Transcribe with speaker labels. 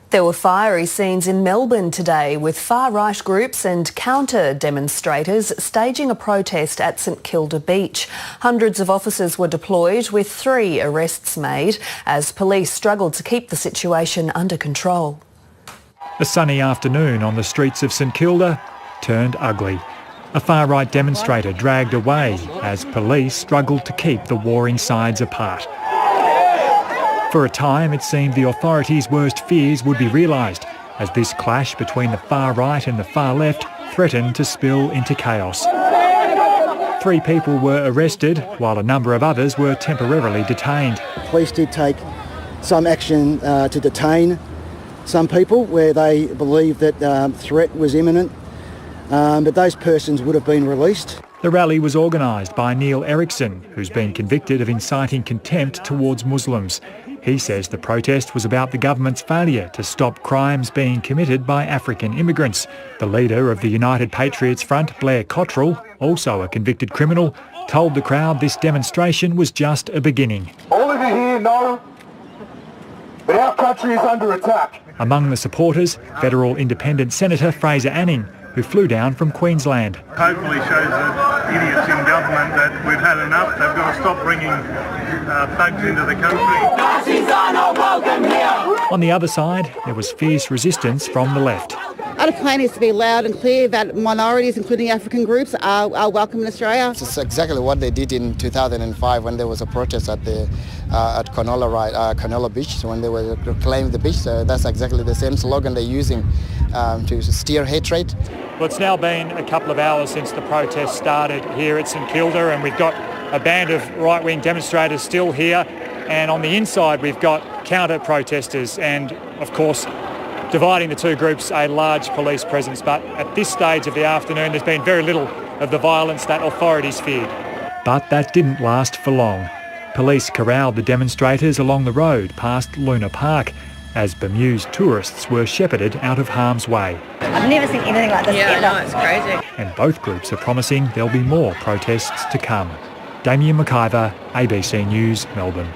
Speaker 1: There were fiery scenes in Melbourne today with far-right groups and counter-demonstrators staging a protest at St Kilda beach. Hundreds of officers were deployed with 3 arrests made as police struggled to keep the situation under control.
Speaker 2: A sunny afternoon on the streets of St Kilda turned ugly. A far-right demonstrator dragged away as police struggled to keep the warring sides apart. For a time, it seemed the authorities' worst fears would be realised as this clash between the far right and the far left threatened to spill into chaos. 3 people were arrested, while a number of others were temporarily detained.
Speaker 3: Police did take some action to detain some people where they believed that threat was imminent, but those persons would have been released.
Speaker 2: The rally was organised by Neil Erickson, who's been convicted of inciting contempt towards Muslims. He says the protest was about the government's failure to stop crimes being committed by African immigrants. The leader of the United Patriots Front, Blair Cottrell, also a convicted criminal, told the crowd this demonstration was just a beginning.
Speaker 4: All of you here know that our country is under attack.
Speaker 2: Among the supporters, federal independent Senator Fraser Anning, who flew down from Queensland.
Speaker 5: Hopefully shows the idiots in government that we've had enough. They've got to stop bringing thugs into the country.
Speaker 4: Nazis are not welcome here.
Speaker 2: On the other side, there was fierce resistance from the left.
Speaker 6: Our plan is to be loud and clear that minorities, including African groups, are welcome in Australia.
Speaker 7: It's exactly what they did in 2005 when there was a protest at Cronulla Beach, when they were reclaiming the beach. So that's exactly the same slogan they're using to steer hatred.
Speaker 2: Well, it's now been a couple of hours since the protest started here at St Kilda, and we've got a band of right-wing demonstrators still here, and on the inside we've got counter-protesters and, of course, dividing the 2 groups, a large police presence. But at this stage of the afternoon there's been very little of the violence that authorities feared. But that didn't last for long. Police corralled the demonstrators along the road past Luna Park as bemused tourists were shepherded out of harm's way.
Speaker 8: I've never seen anything like this ever.
Speaker 9: No, it's crazy.
Speaker 2: And both groups are promising there'll be more protests to come. Damian Mclver, ABC News, Melbourne.